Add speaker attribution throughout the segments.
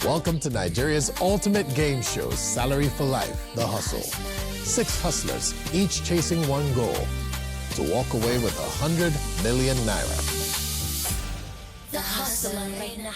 Speaker 1: Welcome to Nigeria's ultimate game show, Salary for Life, The Hustle. 6 hustlers, each chasing one goal, to walk away with 100 million naira.
Speaker 2: The Hustler right now.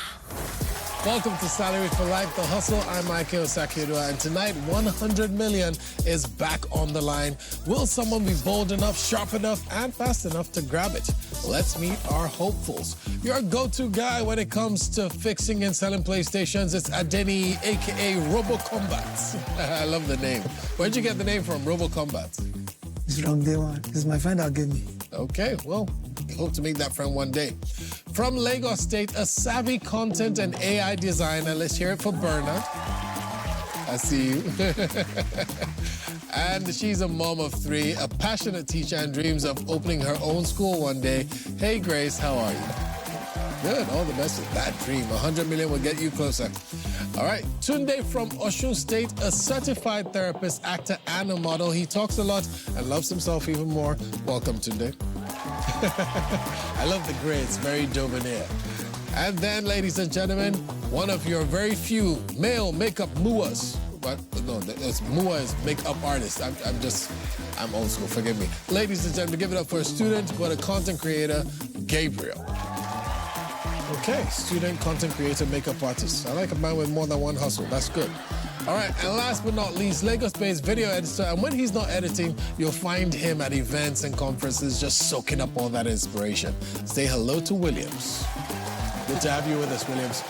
Speaker 1: Welcome to Salary for Life, The Hustle. I'm IK Osakioduwa, and tonight 100 million is back on the line. Will someone be bold enough, sharp enough, and fast enough to grab it? Let's meet our hopefuls. Your go-to guy when it comes to fixing and selling PlayStations, it's Adeni, aka RoboCombat. I love the name. Where'd you get the name from, RoboCombat?
Speaker 3: It's from day one. It's my friend that gave me.
Speaker 1: Okay, well, hope to make that friend one day. From Lagos State, a savvy content and AI designer. Let's hear it for Bernard. I see you. And she's a mom of 3, a passionate teacher, and dreams of opening her own school one day. Hey, Grace, how are you? Good, all the best with that dream. 100 million will get you closer. All right, Tunde from Osun State, a certified therapist, actor, and a model. He talks a lot and loves himself even more. Welcome, Tunde. I love the gray, it's very debonair. And then, ladies and gentlemen, one of your very few male makeup muas. But no, it's mua is makeup artist. I'm old school, forgive me. Ladies and gentlemen, give it up for a student, but a content creator, Gabriel. Okay, student, content creator, makeup artist. I like a man with more than one hustle, that's good. All right, and last but not least, Lagos-based video editor, and when he's not editing, you'll find him at events and conferences just soaking up all that inspiration. Say hello to Williams. Good to have you with us, Williams.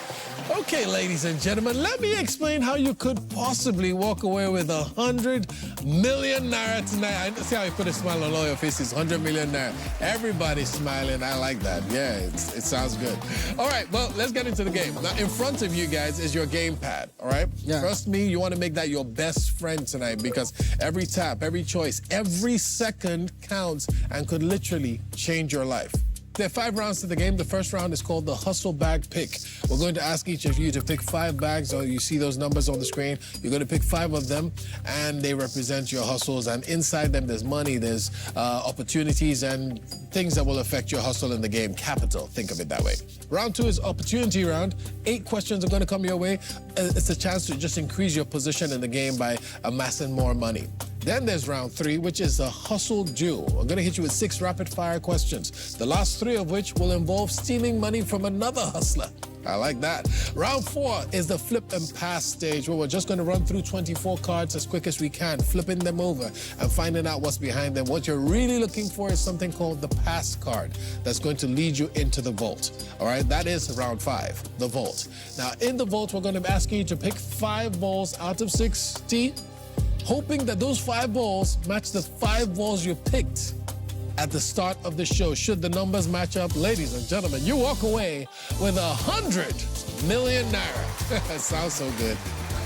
Speaker 1: Okay, ladies and gentlemen, let me explain how you could possibly walk away with 100 million naira tonight. I see how you put a smile on all your faces, 100 million naira. Everybody's smiling, I like that. Yeah, it sounds good. All right, well, let's get into the game. Now, in front of you guys is your gamepad, all right?
Speaker 3: Yeah.
Speaker 1: Trust me, you want to make that your best friend tonight because every tap, every choice, every second counts and could literally change your life. There are 5 rounds to the game. The first round is called the Hustle Bag Pick. We're going to ask each of you to pick 5 bags, or you see those numbers on the screen. You're going to pick 5 of them, and they represent your hustles. And inside them, there's money, there's opportunities, and things that will affect your hustle in the game. Capital, think of it that way. Round 2 is opportunity round. 8 questions are going to come your way. It's a chance to just increase your position in the game by amassing more money. Then there's round 3, which is a hustle duel. I'm going to hit you with 6 rapid-fire questions, the last 3 of which will involve stealing money from another hustler. I like that. Round 4 is the flip and pass stage, where we're just going to run through 24 cards as quick as we can, flipping them over and finding out what's behind them. What you're really looking for is something called the pass card that's going to lead you into the vault. All right, that is round 5, the vault. Now, in the vault, we're going to be asking you to pick 5 balls out of 60, hoping that those 5 balls match the 5 balls you picked at the start of the show. Should the numbers match up, ladies and gentlemen, you walk away with 100 million naira. That sounds so good.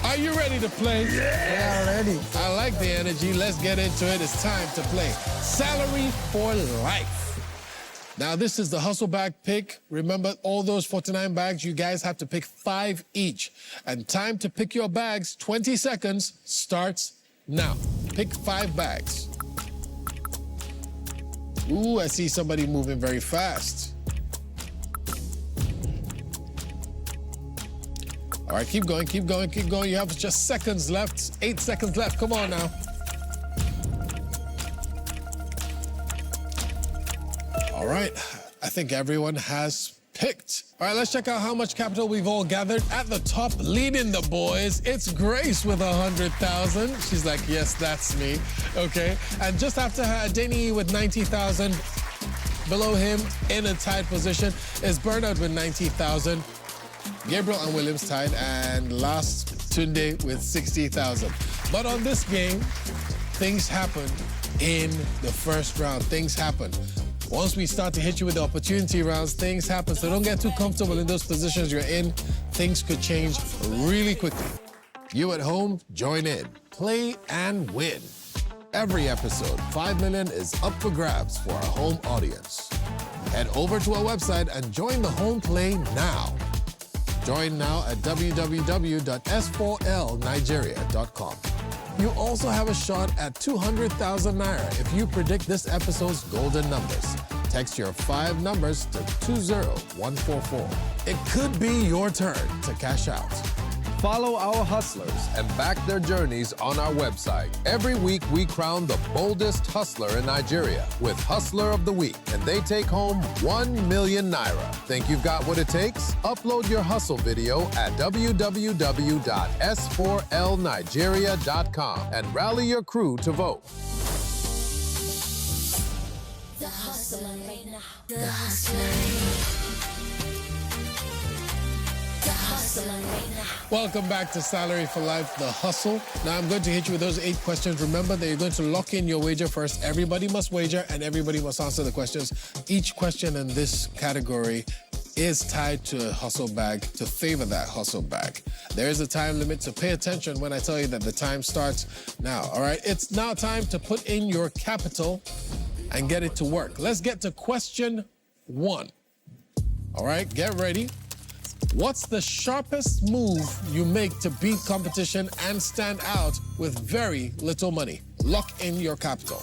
Speaker 1: Are you ready to play?
Speaker 3: Yeah, ready.
Speaker 1: I like the energy. Let's get into it. It's time to play Salary for Life. Now, this is the Hustle Bag Pick. Remember, all those 49 bags, you guys have to pick 5 each. And time to pick your bags, 20 seconds, starts now. Pick 5 bags. Ooh, I see somebody moving very fast. All right, keep going, keep going, keep going. You have just seconds left, 8 seconds left. Come on now. All right, I think everyone has picked. All right, let's check out how much capital we've all gathered. At the top, leading the boys, it's Grace with 100,000. She's like, yes, that's me. Okay, and just after her, Adeni with 90,000. Below him, in a tied position, is Bernard with 90,000. Gabriel and Williams tied, and last, Tunde with 60,000. But on this game, things happen in the first round. Things happen. Once we start to hit you with the opportunity rounds, things happen. So don't get too comfortable in those positions you're in. Things could change really quickly. You at home, join in. Play and win. Every episode, 5 million is up for grabs for our home audience. Head over to our website and join the home play now. Join now at www.s4lnigeria.com. You also have a shot at 200,000 naira if you predict this episode's golden numbers. Text your 5 numbers to 20144. It could be your turn to cash out.
Speaker 4: Follow our hustlers and back their journeys on our website. Every week, we crown the boldest hustler in Nigeria with Hustler of the Week, and they take home 1 million naira. Think you've got what it takes? Upload your hustle video at www.s4lnigeria.com and rally your crew to vote.
Speaker 2: The hustler right now. The hustler. The hustler right now.
Speaker 1: Welcome back to Salary for Life, The Hustle. Now, I'm going to hit you with those 8 questions. Remember that you're going to lock in your wager first. Everybody must wager, and everybody must answer the questions. Each question in this category is tied to a hustle bag to favor that hustle bag. There is a time limit, so pay attention when I tell you that the time starts now, all right? It's now time to put in your capital and get it to work. Let's get to question 1. All right, get ready. What's the sharpest move you make to beat competition and stand out with very little money? Lock in your capital.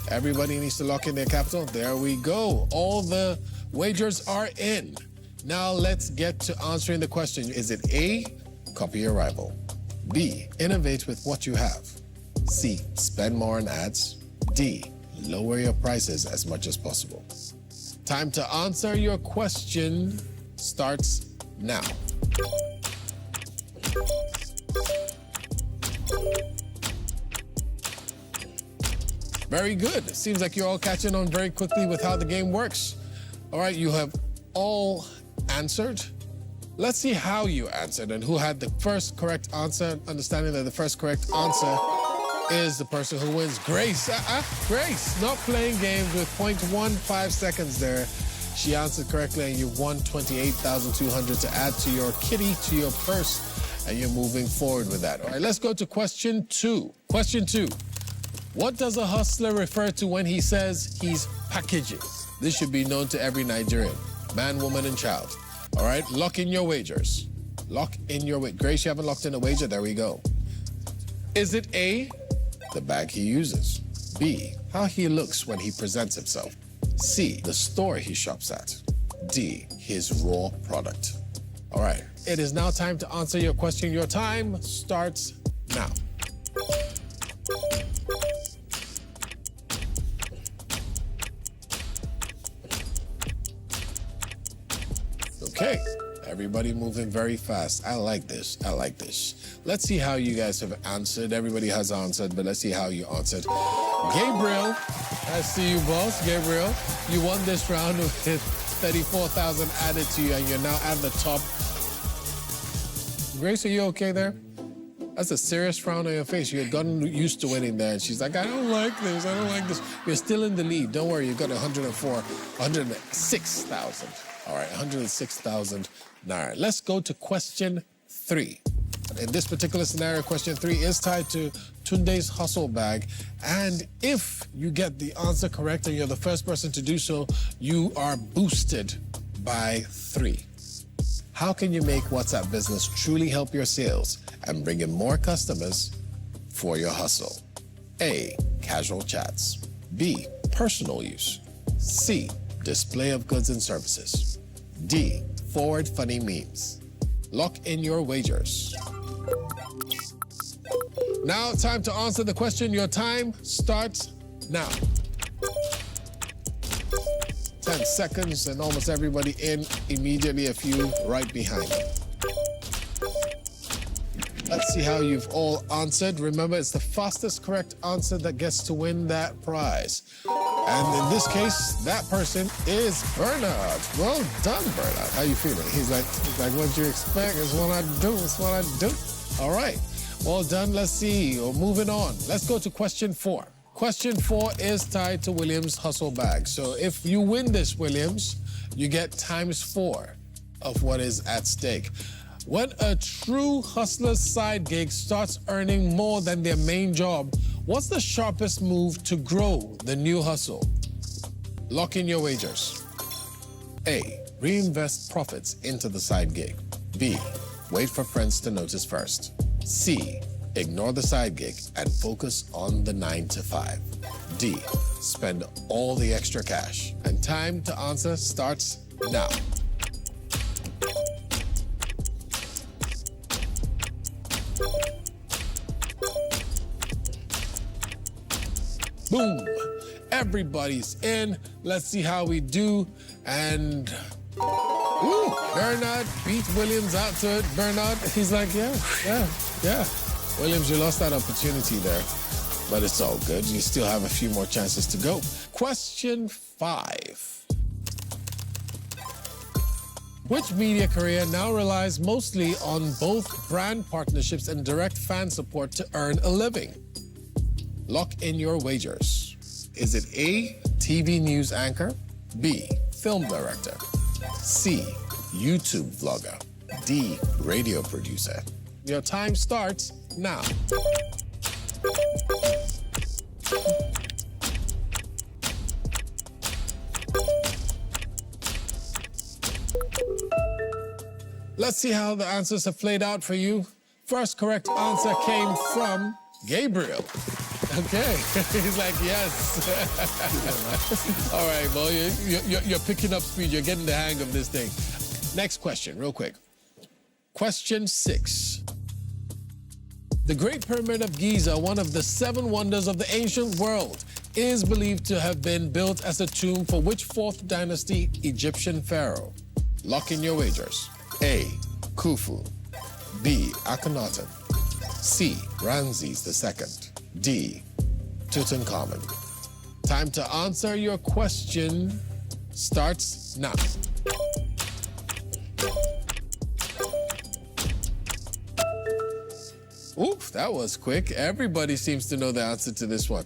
Speaker 1: Everybody needs to lock in their capital. There we go. All the wagers are in. Now let's get to answering the question. Is it A, copy your rival? B, innovate with what you have? C, spend more on ads? D, lower your prices as much as possible. Time to answer your question starts now. Very good. Seems like you're all catching on very quickly with how the game works. All right, you have all answered. Let's see how you answered and who had the first correct answer, understanding that the first correct answer is the person who wins. Grace, Grace, not playing games with 0.15 seconds there. She answered correctly and you won 28,200 to add to your kitty, to your purse, and you're moving forward with that. All right, let's go to question 2. Question 2. What does a hustler refer to when he says he's packaging? This should be known to every Nigerian, man, woman, and child. All right, lock in your wagers. Lock in your wager. Grace, you haven't locked in a wager? There we go. Is it A, the bag he uses? B, how he looks when he presents himself? C, the store he shops at? D, his raw product? All right, it is now time to answer your question. Your time starts now. Okay, everybody moving very fast. I like this. I like this. Let's see how you guys have answered. Everybody has answered, but let's see how you answered. Gabriel, I see you, boss. Gabriel, you won this round with 34,000 added to you, and you're now at the top. Grace, are you okay there? That's a serious frown on your face. You had gotten used to winning there, and she's like, I don't like this. I don't like this. You're still in the lead. Don't worry, you got 106,000. All right, 106,000 naira. Let's go to question 3. In this particular scenario, question 3 is tied to Tunde's hustle bag. And if you get the answer correct and you're the first person to do so, you are boosted by 3. How can you make WhatsApp business truly help your sales and bring in more customers for your hustle? A, casual chats. B, personal use. C, display of goods and services. D, forward funny memes. Lock in your wagers. Now, time to answer the question. Your time starts now. 10 seconds and almost everybody in immediately, a few right behind you. Let's see how you've all answered. Remember, it's the fastest correct answer that gets to win that prize. And in this case, that person is Bernard. Well done, Bernard. How you feeling? He's like, what you expect is what I do. It's what I do. All right. Well done. Let's see. We're moving on. Let's go to question 4. Question 4 is tied to Williams' hustle bag. So if you win this, Williams, you get ×4 of what is at stake. When a true hustler's side gig starts earning more than their main job, what's the sharpest move to grow the new hustle? Lock in your wagers. A, reinvest profits into the side gig. B, wait for friends to notice first. C, ignore the side gig and focus on the 9 to 5. D, spend all the extra cash. And time to answer starts now. Everybody's in. Let's see how we do. And ooh, Bernard beat Williams out to it. Bernard, he's like, yeah. Williams, you lost that opportunity there, but it's all good. You still have a few more chances to go. Question 5. Which media career now relies mostly on both brand partnerships and direct fan support to earn a living? Lock in your wagers. Is it A, TV news anchor, B, film director, C, YouTube vlogger, D, radio producer? Your time starts now. Let's see how the answers have played out for you. First correct answer came from Gabriel. Okay, he's like, yes. All right, well, you're picking up speed. You're getting the hang of this thing. Next question, real quick. Question 6. The Great Pyramid of Giza, one of the 7 wonders of the ancient world, is believed to have been built as a tomb for which 4th dynasty Egyptian pharaoh? Lock in your wagers. A, Khufu, B, Akhenaten, C, Ramses II, D, Tutankhamun. Time to answer your question starts now. Oof, that was quick. Everybody seems to know the answer to this one.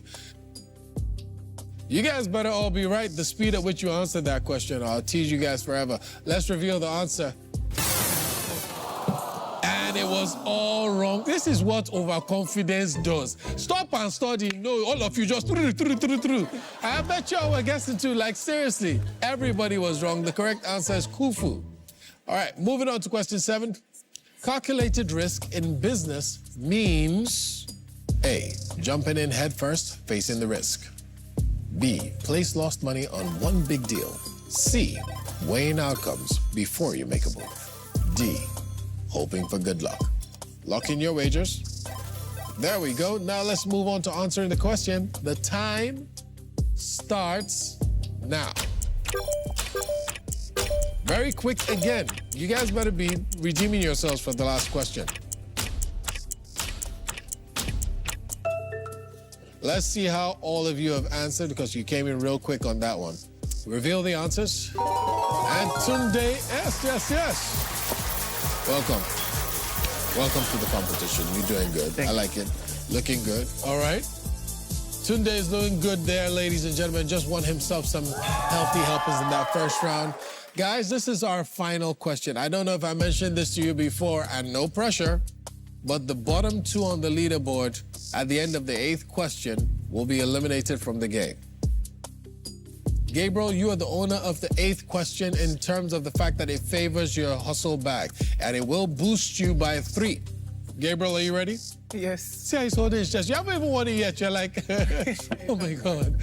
Speaker 1: You guys better all be right. The speed at which you answered that question, I'll tease you guys forever. Let's reveal the answer. And it was all wrong. This is what overconfidence does. Stop and study. No, all of you just through. I bet you all were guessing too. Like, seriously, everybody was wrong. The correct answer is Khufu. All right, moving on to question 7. Calculated risk in business means A, jumping in head first, facing the risk. B, place lost money on one big deal. C, weighing outcomes before you make a move. D, hoping for good luck. Lock in your wagers. There we go. Now let's move on to answering the question. The time starts now. Very quick again. You guys better be redeeming yourselves for the last question. Let's see how all of you have answered because you came in real quick on that one. Reveal the answers. And Tunde, yes. Welcome. Welcome to the competition. You're doing good. I like it. Looking good. All right. Tunde is doing good there, ladies and gentlemen. Just won himself some healthy helpers in that first round. Guys, this is our final question. I don't know if I mentioned this to you before, and no pressure, but the bottom 2 on the leaderboard at the end of the 8th question will be eliminated from the game. Gabriel, you are the owner of the 8th question in terms of the fact that it favors your hustle bag, and it will boost you by 3. Gabriel, are you ready?
Speaker 3: Yes.
Speaker 1: See how he's holding his chest. You haven't even won it yet. You're like, oh my God.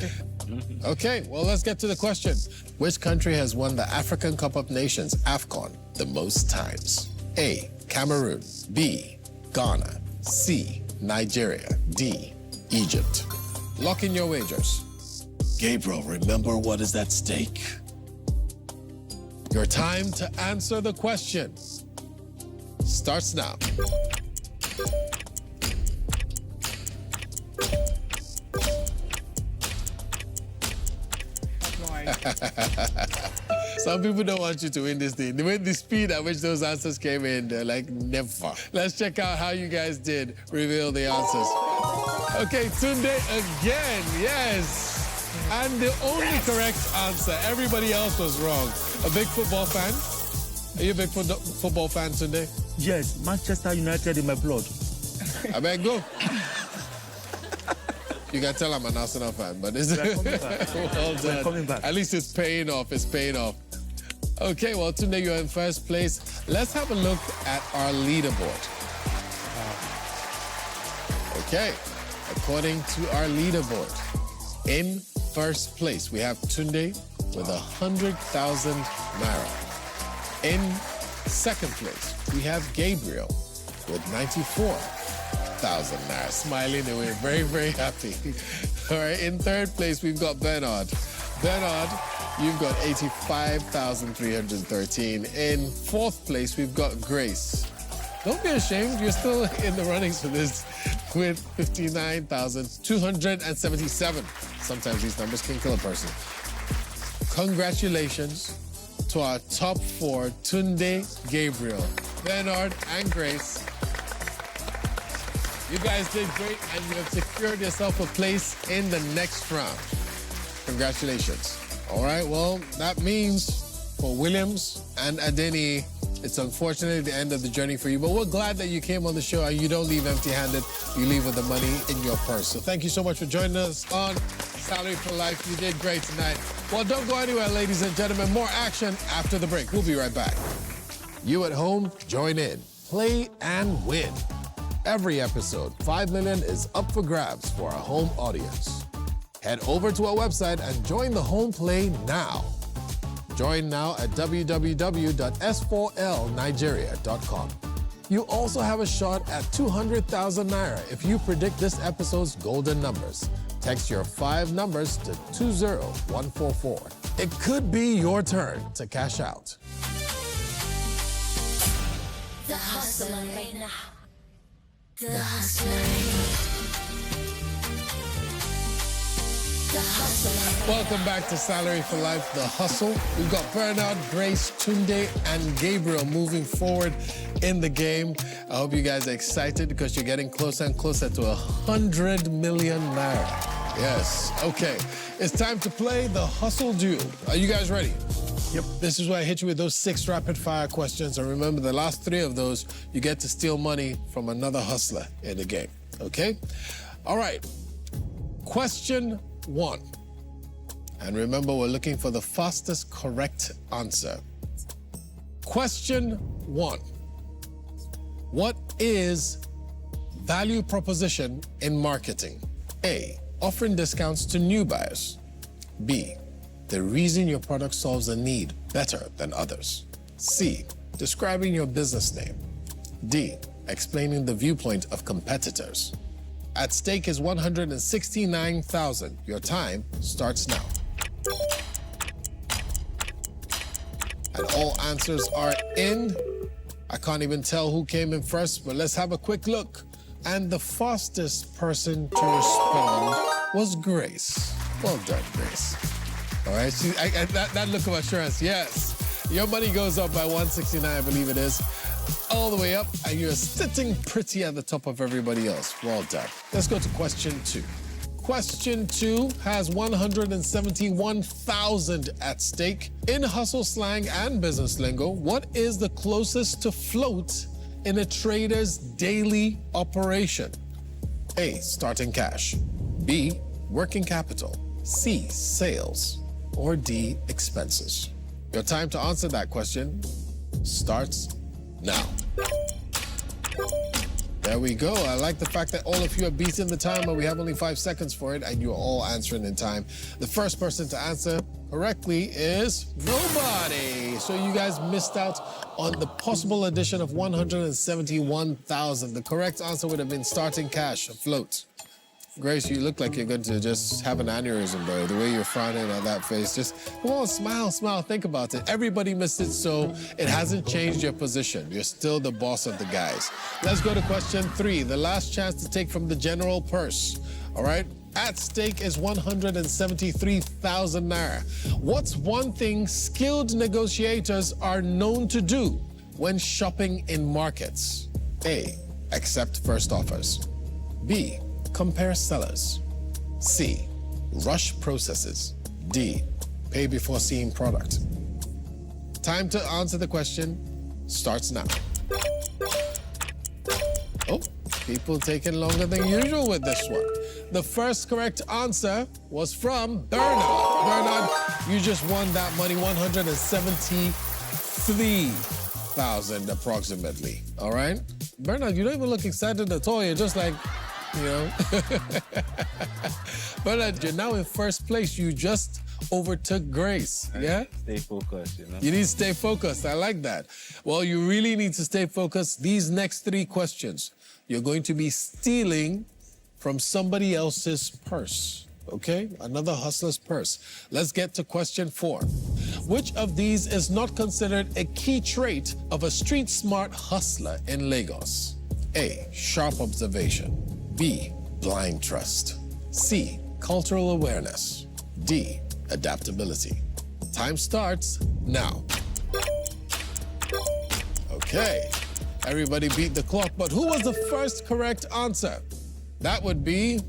Speaker 1: Okay, well, let's get to the question. Which country has won the African Cup of Nations, AFCON, the most times? A, Cameroon. B, Ghana. C, Nigeria. D, Egypt. Lock in your wagers. Gabriel, remember what is at stake. Your time to answer the question starts now. Some people don't want you to win this thing. The speed at which those answers came in, they're like, never. Let's check out how you guys did reveal the answers. Okay, Tunde again, yes. And the only correct answer, everybody else was wrong. A big football fan? Are you a big football fan, Tunde?
Speaker 5: Yes, Manchester United in my blood.
Speaker 1: I better go. You can tell I'm an Arsenal fan, but it's
Speaker 5: coming back.
Speaker 1: well done.
Speaker 5: We're coming back.
Speaker 1: At least it's paying off. It's paying off. Okay, well, Tunde, you're in first place. Let's have a look at our leaderboard. Okay, according to our leaderboard, in first place, we have Tunde with 100,000 naira. In second place, we have Gabriel with 94. 100,000 naira. Smiling away, very, very happy. All right, in third place, we've got Bernard. Bernard, you've got 85,313. In fourth place, we've got Grace. Don't be ashamed, you're still in the runnings for this with 59,277. Sometimes these numbers can kill a person. Congratulations to our top four, Tunde, Gabriel, Bernard, and Grace. You guys did great, and you have secured yourself a place in the next round. Congratulations. All right, well, that means for Williams and Adeni, it's unfortunately the end of the journey for you, but we're glad that you came on the show and you don't leave empty-handed. You leave with the money in your purse. So thank you so much for joining us on Salary for Life. You did great tonight. Well, don't go anywhere, ladies and gentlemen. More action after the break. We'll be right back. You at home, join in. Play and win. Every episode, 5 million is up for grabs for our home audience. Head over to our website and join the home play now. Join now at www.s4lnigeria.com. You also have a shot at 200,000 naira if you predict this episode's golden numbers. Text your 5 numbers to 20144. It could be your turn to cash out.
Speaker 2: The hustler right now. The hustler.
Speaker 1: Welcome back to Salary for Life, The Hustle. We've got Bernard, Grace, Tunde, and Gabriel moving forward in the game. I hope you guys are excited because you're getting closer and closer to 100 million naira. Yes, okay. It's time to play the Hustle Duel. Are you guys ready? Yep. This is where I hit you with those 6 rapid-fire questions. And remember, the last 3 of those, you get to steal money from another hustler in the game, okay? All right. Question 1. And remember, we're looking for the fastest correct answer. Question 1. What is value proposition in marketing? A, offering discounts to new buyers. B, the reason your product solves a need better than others. C, describing your business name. D, explaining the viewpoint of competitors. At stake is 169,000. Your time starts now. And all answers are in. I can't even tell who came in first, but let's have a quick look. And the fastest person to respond was Grace. Well done, Grace. All right, that look of assurance, yes. Your money goes up by 169, I believe it is. All the way up, and you're sitting pretty at the top of everybody else. Well done. Let's go to question 2. Question 2 has 171,000 at stake. In hustle slang and business lingo, what is the closest to float in a trader's daily operation? A, starting cash. B, working capital. C, sales. Or D, expenses. Your time to answer that question starts now. There we go. I like the fact that all of you are beating the timer. We have only 5 seconds for it, and you're all answering in time. The first person to answer correctly is nobody. So you guys missed out on the possible addition of 171,000. The correct answer would have been starting cash, afloat. Grace, you look like you're going to just have an aneurysm, bro. The way you're frowning at that face, just come on, smile, smile. Think about it. Everybody missed it, so it hasn't changed your position. You're still the boss of the guys. Let's go to question 3, the last chance to take from the general purse. All right? At stake is 173,000 naira. What's one thing skilled negotiators are known to do when shopping in markets? A, accept first offers. B, compare sellers. C, rush processes. D, pay before seeing product. Time to answer the question starts now. Oh, people taking longer than usual with this one. The first correct answer was from Bernard. Bernard, you just won that money, 173,000 approximately, all right? Bernard, you don't even look excited at all. You're just like, you know. But you're now in first place. You just overtook Grace. Yeah?
Speaker 5: Stay focused, you know.
Speaker 1: You need to stay focused. I like that. Well, you really need to stay focused. These next 3 questions, you're going to be stealing from somebody else's purse. Okay? Another hustler's purse. Let's get to question 4. Which of these is not considered a key trait of a street-smart hustler in Lagos? A, sharp observation. B, blind trust. C, cultural awareness. D, adaptability. Time starts now. Okay, everybody beat the clock, but who was the first correct answer? That would be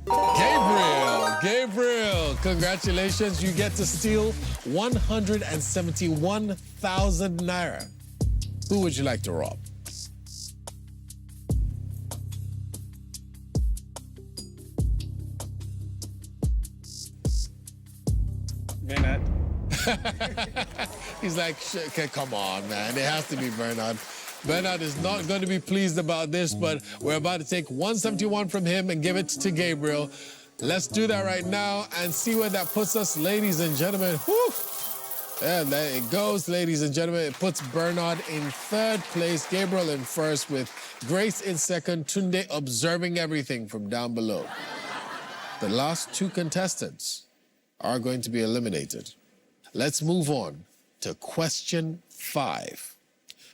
Speaker 1: Gabriel. Gabriel, congratulations. You get to steal 171,000 naira. Who would you like to rob?
Speaker 5: Bernard.
Speaker 1: He's like, okay, come on, man. It has to be Bernard. Bernard is not going to be pleased about this, but we're about to take 171 from him and give it to Gabriel. Let's do that right now and see where that puts us, ladies and gentlemen. Whew. Yeah, there it goes, ladies and gentlemen. It puts Bernard in 3rd place, Gabriel in 1st, with Grace in 2nd, Tunde observing everything from down below. The last 2 contestants are going to be eliminated. Let's move on to question 5.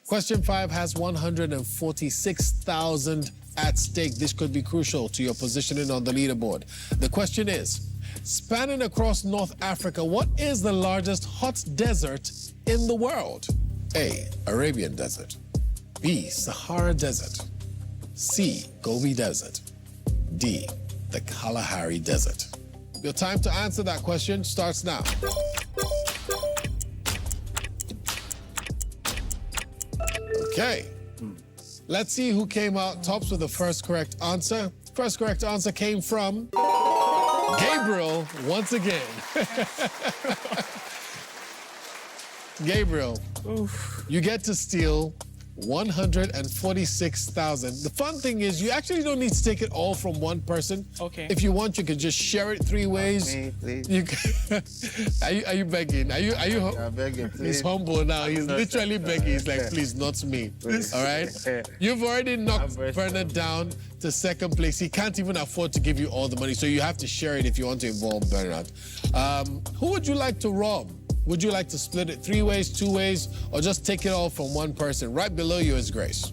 Speaker 1: Question 5 has 146,000 at stake. This could be crucial to your positioning on the leaderboard. The question is, spanning across North Africa, what is the largest hot desert in the world? A, Arabian Desert. B, Sahara Desert. C, Gobi Desert. D, the Kalahari Desert. Your time to answer that question starts now. Okay. Let's see who came out tops with the first correct answer. First correct answer came from Gabriel once again. Gabriel, you get to steal 146,000. The fun thing is you actually don't need to take it all from one person.
Speaker 6: Okay.
Speaker 1: If you want, you can just share it 3 ways.
Speaker 5: Me, please.
Speaker 1: You can, are you begging? Are you
Speaker 5: I'm begging, please.
Speaker 1: He's humble now. He's literally begging. He's like, please, not me. All right? You've already knocked Bernard down to 2nd place. He can't even afford to give you all the money, so you have to share it if you want to involve Bernard. Who would you like to rob? Would you like to split it 3 ways, 2 ways, or just take it all from one person? Right below you is Grace.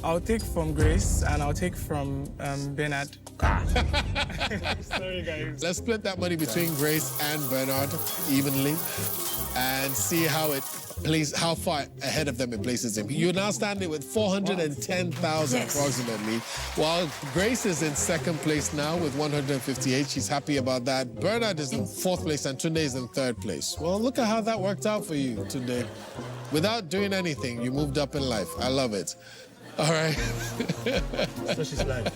Speaker 6: I'll take from Grace and I'll take from Bernard. Sorry, guys.
Speaker 1: Let's split that money between Grace and Bernard evenly and see how far ahead of them it places him. You're now standing with 410,000 approximately, while Grace is in 2nd place now with 158. She's happy about that. Bernard is in 4th place and Tunde is in 3rd place. Well, look at how that worked out for you today. Without doing anything, you moved up in life. I love it. All right.
Speaker 5: So she's like.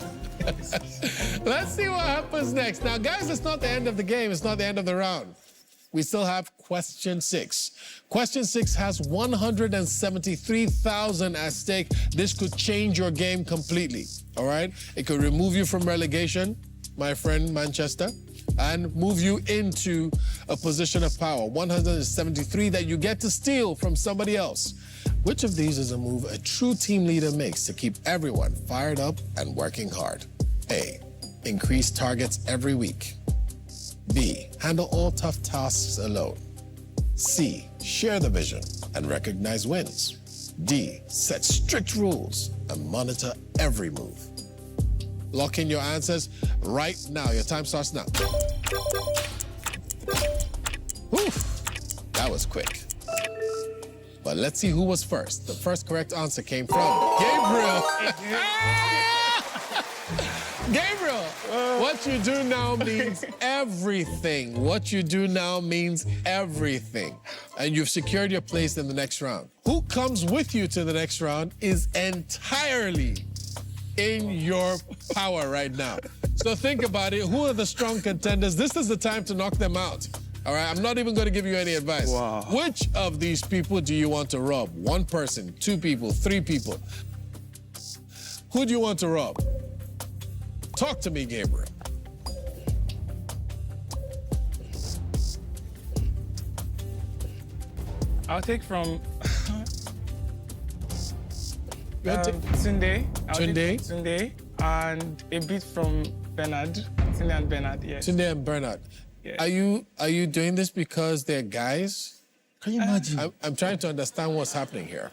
Speaker 1: Let's see what happens next. Now, guys, it's not the end of the game. It's not the end of the round. We still have question 6. Question 6 has 173,000 at stake. This could change your game completely, all right? It could remove you from relegation, my friend Manchester, and move you into a position of power. 173 that you get to steal from somebody else. Which of these is a move a true team leader makes to keep everyone fired up and working hard? A, increase targets every week. B, handle all tough tasks alone. C, share the vision and recognize wins. D, set strict rules and monitor every move. Lock in your answers right now. Your time starts now. Whew, that was quick. But let's see who was first. The first correct answer came from Gabriel. Gabriel, what you do now means everything. What you do now means everything. And you've secured your place in the next round. Who comes with you to the next round is entirely in your power right now. So think about it. Who are the strong contenders? This is the time to knock them out. All right, I'm not even going to give you any advice.
Speaker 6: Wow.
Speaker 1: Which of these people do you want to rob? 1 person, 2 people, 3 people? Who do you want to rob? Talk to me, Gabriel.
Speaker 6: I'll take from
Speaker 1: Yeah,
Speaker 6: Tunde. I'll take
Speaker 1: Tunde?
Speaker 6: from Tunde and a bit from Bernard. Tunde and Bernard, yes.
Speaker 1: Tunde and Bernard.
Speaker 6: Yes.
Speaker 1: Are you doing this because they're guys?
Speaker 3: Can you imagine?
Speaker 1: I'm trying to understand what's happening here.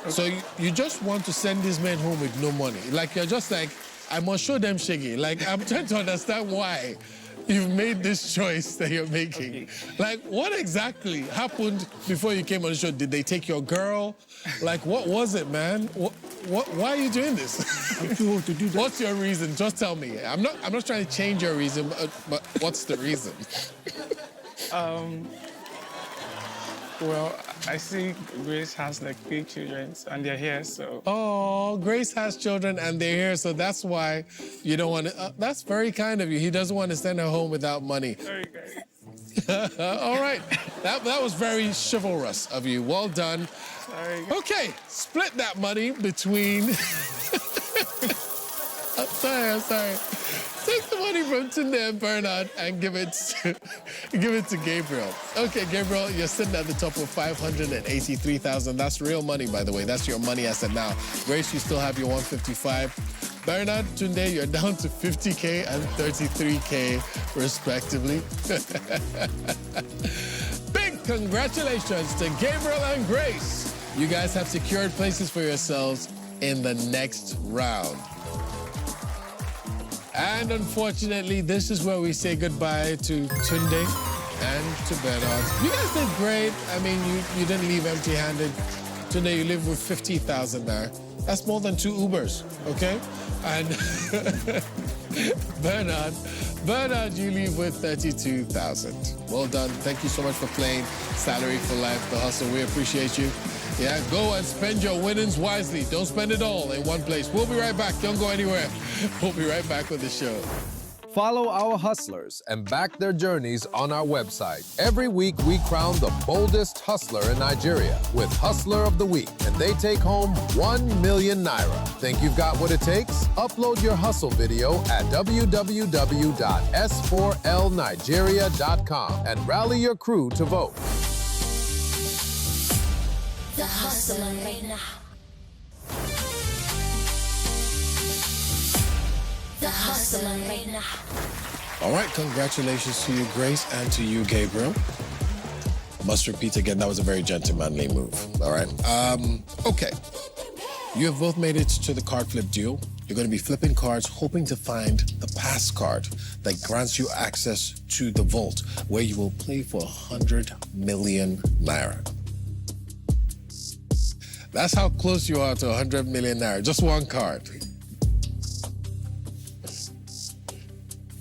Speaker 1: So you just want to send these men home with no money. Like, you're just like, I must show them shaggy. Like, I'm trying to understand why you've made this choice that you're making. Like, what exactly happened before you came on the show? Did they take your girl? Like, what was it, man? Why are you doing this?
Speaker 3: I'm too old to do that.
Speaker 1: What's your reason? Just tell me. I'm not trying to change your reason, but what's the reason?
Speaker 6: Well, I see Grace has like 3 children and they're here, so.
Speaker 1: Oh, Grace has children and they're here, so that's why you don't want to. That's very kind of you. He doesn't want to send her home without money.
Speaker 6: Sorry, guys.
Speaker 1: All right, that was very chivalrous of you. Well done.
Speaker 6: Sorry.
Speaker 1: Okay, split that money between. I'm sorry. Take the money from Tunde and Bernard and give it to Gabriel. Okay, Gabriel, you're sitting at the top with 583,000. That's real money, by the way. That's your money as of now. Grace, you still have your 155. Bernard, Tunde, you're down to 50K and 33K, respectively. Big congratulations to Gabriel and Grace. You guys have secured places for yourselves in the next round. And unfortunately, this is where we say goodbye to Tunde and to Bernard. You guys did great. I mean, you didn't leave empty-handed. Tunde, you live with 50,000 there. That's more than 2 Ubers, okay? And Bernard, you leave with 32,000. Well done. Thank you so much for playing Salary for Life, The Hustle. We appreciate you. Yeah, go and spend your winnings wisely. Don't spend it all in one place. We'll be right back. Don't go anywhere. We'll be right back with the show.
Speaker 4: Follow our hustlers and back their journeys on our website. Every week, we crown the boldest hustler in Nigeria with Hustler of the Week, and they take home 1 million naira. Think you've got what it takes? Upload your hustle video at www.s4lnigeria.com and rally your crew to vote.
Speaker 2: The hustler right now. The hustler right now.
Speaker 1: All right, congratulations to you, Grace, and to you, Gabriel. Must repeat again, that was a very gentlemanly move. All right. Okay. You have both made it to the card flip duel. You're going to be flipping cards, hoping to find the pass card that grants you access to the vault, where you will play for 100 million naira. That's how close you are to 100 million naira. Just one card.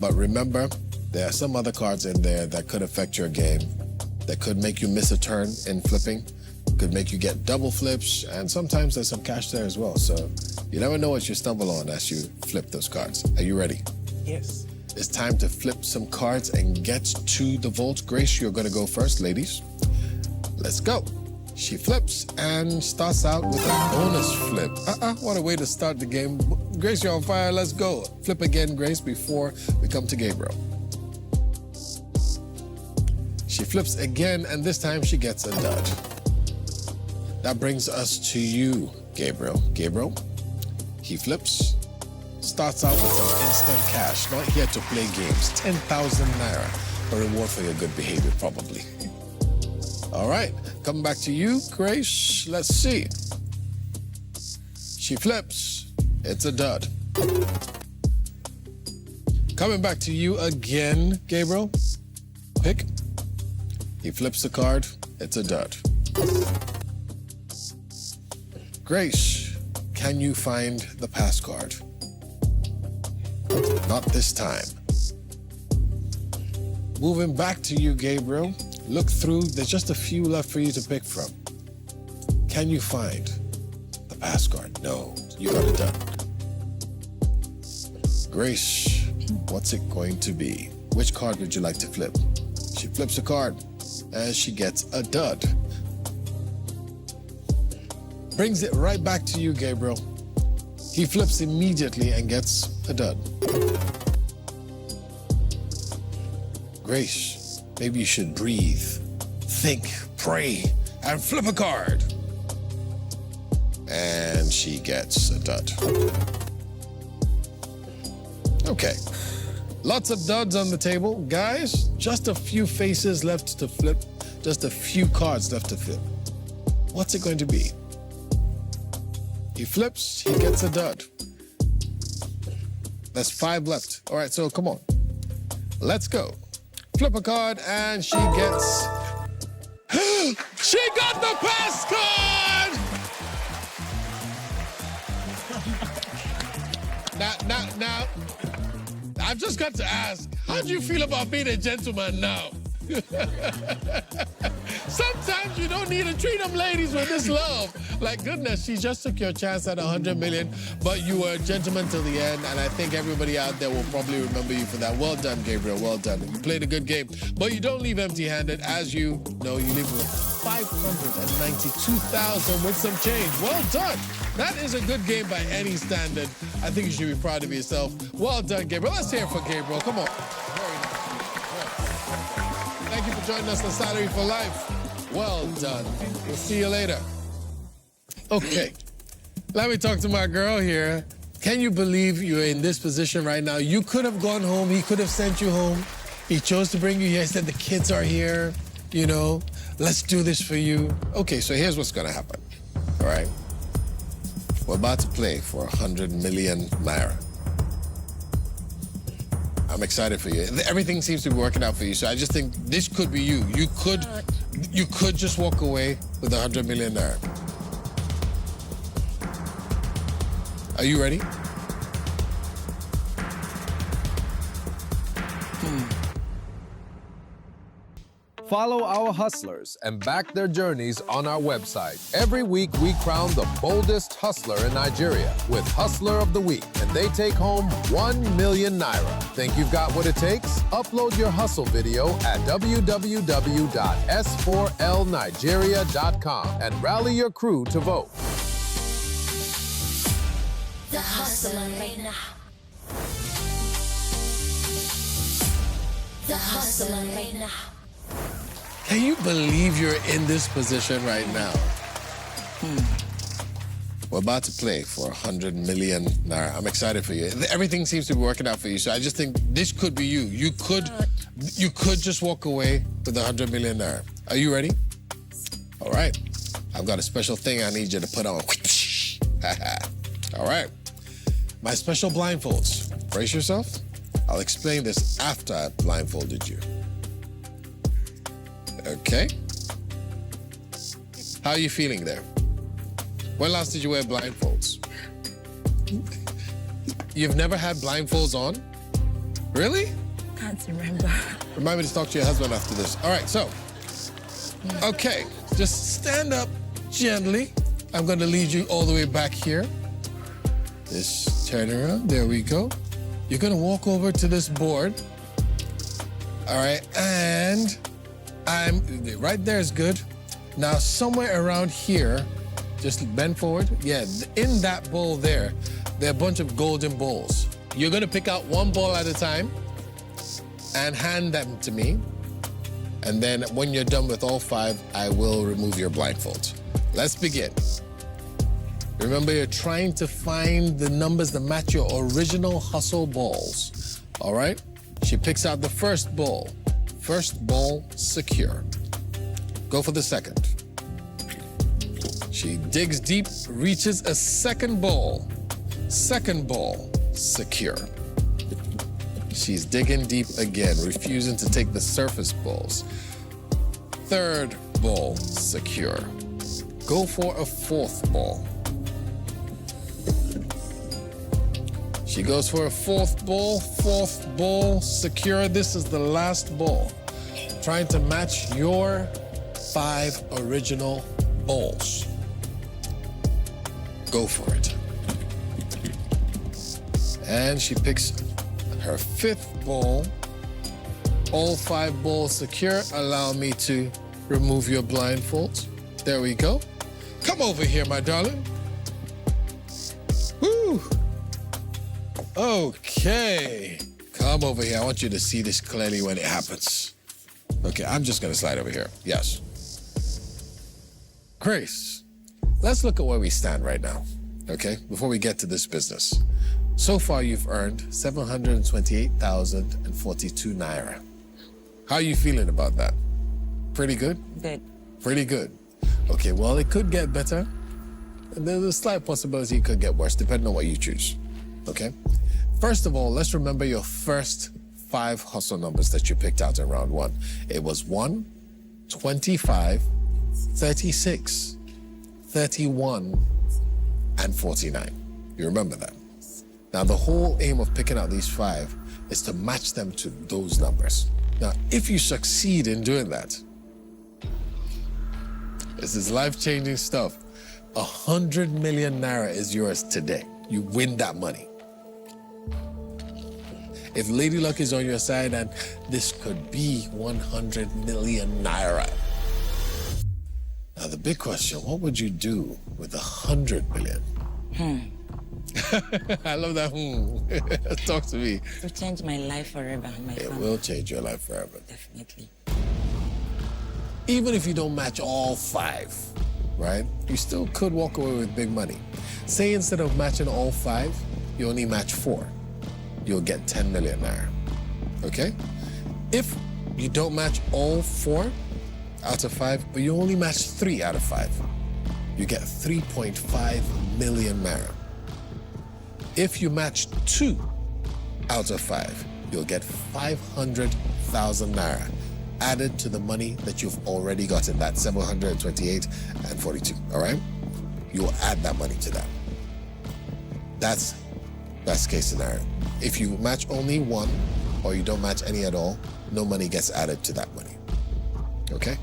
Speaker 1: But remember, there are some other cards in there that could affect your game, that could make you miss a turn in flipping, could make you get double flips, and sometimes there's some cash there as well. So you never know what you stumble on as you flip those cards. Are you ready?
Speaker 6: Yes.
Speaker 1: It's time to flip some cards and get to the vault. Grace, you're gonna go first, ladies. Let's go. She flips and starts out with a bonus flip. What a way to start the game. Grace, you're on fire. Let's go. Flip again, Grace, before we come to Gabriel. She flips again, and this time she gets a dud. That brings us to you, Gabriel. Gabriel, he flips, starts out with some instant cash. Not here to play games. 10,000 naira. A reward for your good behavior, probably. All right, coming back to you, Grace. Let's see. She flips. It's a dud. Coming back to you again, Gabriel. Pick. He flips the card. It's a dud. Grace, can you find the pass card? Not this time. Moving back to you, Gabriel. Look through. There's just a few left for you to pick from. Can you find the pass card? No, you got it done. Grace, what's it going to be? Which card would you like to flip? She flips a card and she gets a dud. Brings it right back to you, Gabriel. He flips immediately and gets a dud. Grace, maybe you should breathe, think, pray, and flip a card. And she gets a dud. Okay. Lots of duds on the table. Guys, just a few faces left to flip. Just a few cards left to flip. What's it going to be? He flips, he gets a dud. There's 5 left. All right, so come on. Let's go. Flip a card, and she gets... She got the pass card! Now, I've just got to ask, how do you feel about being a gentleman now? Sometimes you don't need to treat them ladies with this love. Like, goodness, she just took your chance at 100 million, but you were a gentleman till the end, and I think everybody out there will probably remember you for that. Well done, Gabriel, well done. You played a good game, but you don't leave empty-handed. As you know, you leave with 592,000 with some change. Well done. That is a good game by any standard. I think you should be proud of yourself. Well done, Gabriel. Let's hear it for Gabriel. Come on. Very nice. Thank you for joining us on Salary for Life. Well done. We'll see you later. Okay. Let me talk to my girl here. Can you believe you're in this position right now? You could have gone home. He could have sent you home. He chose to bring you here. He said, the kids are here. You know, let's do this for you. Okay, so here's what's going to happen. All right. We're about to play for 100 million naira. I'm excited for you. Everything seems to be working out for you, so I just think this could be you. You could just walk away with 100 million naira. Are you ready?
Speaker 4: Follow our hustlers and back their journeys on our website. Every week, we crown the boldest hustler in Nigeria with Hustler of the Week, and they take home 1 million naira. Think you've got what it takes? Upload your hustle video at www.s4lnigeria.com and rally your crew to vote.
Speaker 2: The hustler right now. The hustler right now.
Speaker 1: Can you believe you're in this position right now? We're about to play for 100 million naira. I'm excited for you. Everything seems to be working out for you, so I just think this could be you. You could just walk away with 100 million naira. Are you ready? All right. I've got a special thing I need you to put on. All right. My special blindfolds. Brace yourself. I'll explain this after I blindfolded you. Okay. How are you feeling there? When last did you wear blindfolds? You've never had blindfolds on? Really?
Speaker 7: Can't remember.
Speaker 1: Remind me to talk to your husband after this. All right, so. Okay, just stand up gently. I'm going to lead you all the way back here. Just turn around. There we go. You're going to walk over to this board. All right, and right there is good. Now, somewhere around here, just bend forward. Yeah, in that bowl there are a bunch of golden balls. You're going to pick out one ball at a time and hand them to me. And then when you're done with all 5, I will remove your blindfold. Let's begin. Remember, you're trying to find the numbers that match your original hustle balls. All right? She picks out the first ball. First ball, secure. Go for the second. She digs deep, reaches a second ball. Second ball, secure. She's digging deep again, refusing to take the surface balls. Third ball, secure. Go for a fourth ball. She goes for a fourth ball, secure. This is the last ball. Trying to match your 5 original balls. Go for it. And she picks her 5th ball. All 5 balls secure. Allow me to remove your blindfolds. There we go. Come over here, my darling. Woo! Okay. Come over here. I want you to see this clearly when it happens. Okay, I'm just going to slide over here. Yes. Grace, let's look at where we stand right now, okay, before we get to this business. So far, you've earned 728,042 naira. How are you feeling about that? Pretty good?
Speaker 7: Good.
Speaker 1: Pretty good. Okay, well, it could get better. And there's a slight possibility it could get worse, depending on what you choose, okay? First of all, let's remember your first 5 hustle numbers that you picked out in round 1. It was 1, 25, 36, 31, and 49. You remember that? Now, the whole aim of picking out these 5 is to match them to those numbers. Now, if you succeed in doing that, this is life-changing stuff. 100 million naira is yours today. You win that money. If Lady Luck is on your side, and this could be 100 million naira. Now, the big question, what would you do with 100 million? I love that. Talk to me.
Speaker 7: To change my life forever. My
Speaker 1: It
Speaker 7: family.
Speaker 1: will change your life forever.
Speaker 7: Definitely.
Speaker 1: Even if you don't match all 5, right? You still could walk away with big money. Say instead of matching all 5, you only match 4. You'll get 10 million naira, okay? If you don't match all 4 out of 5, but you only match 3 out of 5, you get 3.5 million naira. If you match 2 out of 5, you'll get 500,000 naira added to the money that you've already gotten, that 728 and 42, all right? You'll add that money to that. That's best case scenario. If you match only 1 or you don't match any at all, no money gets added to that money, okay?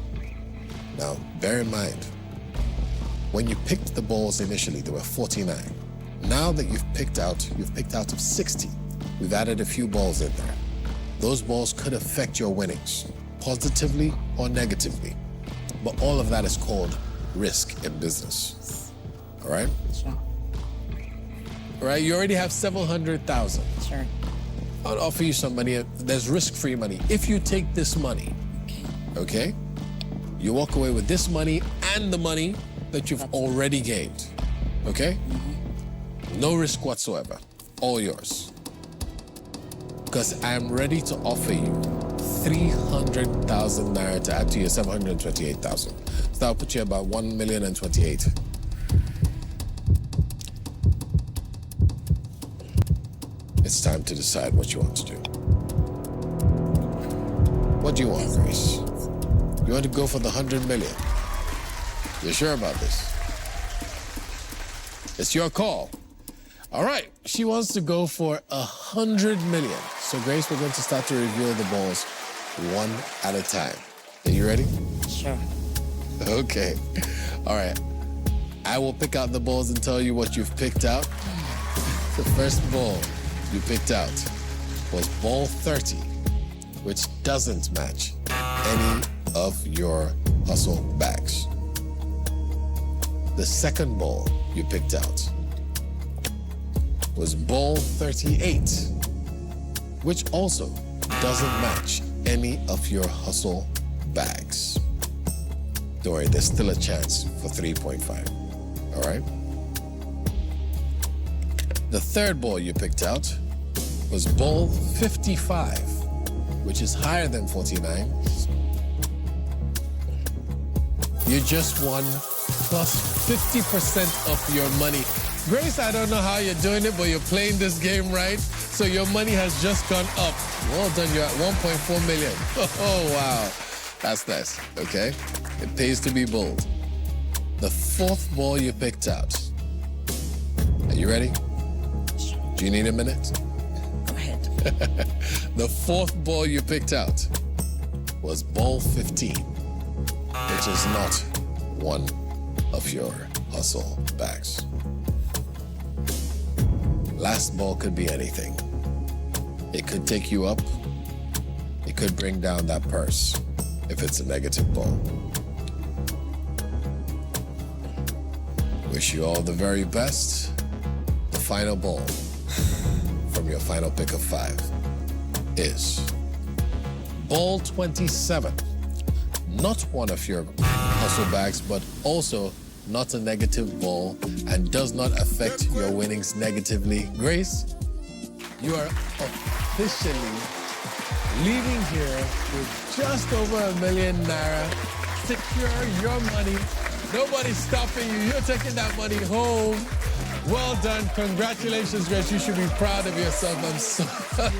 Speaker 1: Now, bear in mind, when you picked the balls initially, there were 49. Now that you've picked out of 60. We've added a few balls in there. Those balls could affect your winnings, positively or negatively. But all of that is called risk in business, all right?
Speaker 7: Sure.
Speaker 1: All right, you already have 700,000.
Speaker 7: Sure.
Speaker 1: I'll offer you some money. There's risk-free money. If you take this money, okay, you walk away with this money and the money that you've already gained, okay? No risk whatsoever, all yours. Because I'm ready to offer you 300,000 naira to add to your 728,000. So that'll put you about 1,028,000. It's time to decide what you want to do. What do you want, Grace? You want to go for the 100 million? You sure about this? It's your call. All right, she wants to go for 100 million. So, Grace, we're going to start to reveal the balls one at a time. Are you ready?
Speaker 7: Sure.
Speaker 1: Okay. All right. I will pick out the balls and tell you what you've picked out. The first ball you picked out was ball 30, which doesn't match any of your hustle bags. The second ball you picked out was ball 38, which also doesn't match any of your hustle bags. Don't worry, there's still a chance for 3.5, all right? The third ball you picked out was ball 55, which is higher than 49. You just won plus 50% of your money. Grace, I don't know how you're doing it, but you're playing this game right. So your money has just gone up. Well done, you're at 1.4 million. Oh, wow. That's nice, okay? It pays to be bold. The fourth ball you picked out. Are you ready? Do you need a minute?
Speaker 7: Go ahead.
Speaker 1: The fourth ball you picked out was ball 15, which is not one of your hustle bags. Last ball could be anything. It could take you up. It could bring down that purse if it's a negative ball. Wish you all the very best. The final ball from your your final pick of 5 is ball 27. Not one of your hustle bags, but also not a negative ball and does not affect your winnings negatively. Grace, you are officially leaving here with just over ₦1 million. Secure your money. Nobody's stopping you. You're taking that money home. Well done. Congratulations, Grace. You should be proud of yourself.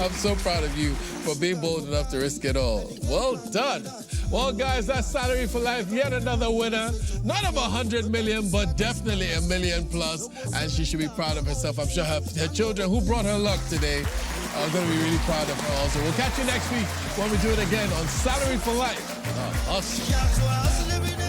Speaker 1: I'm so proud of you for being bold enough to risk it all. Well done. Well, guys, that's Salary for Life. Yet another winner. Not of 100 million, but definitely $1 million plus. And she should be proud of herself. I'm sure her children who brought her luck today are going to be really proud of her also. We'll catch you next week when we do it again on Salary for Life. Hustle.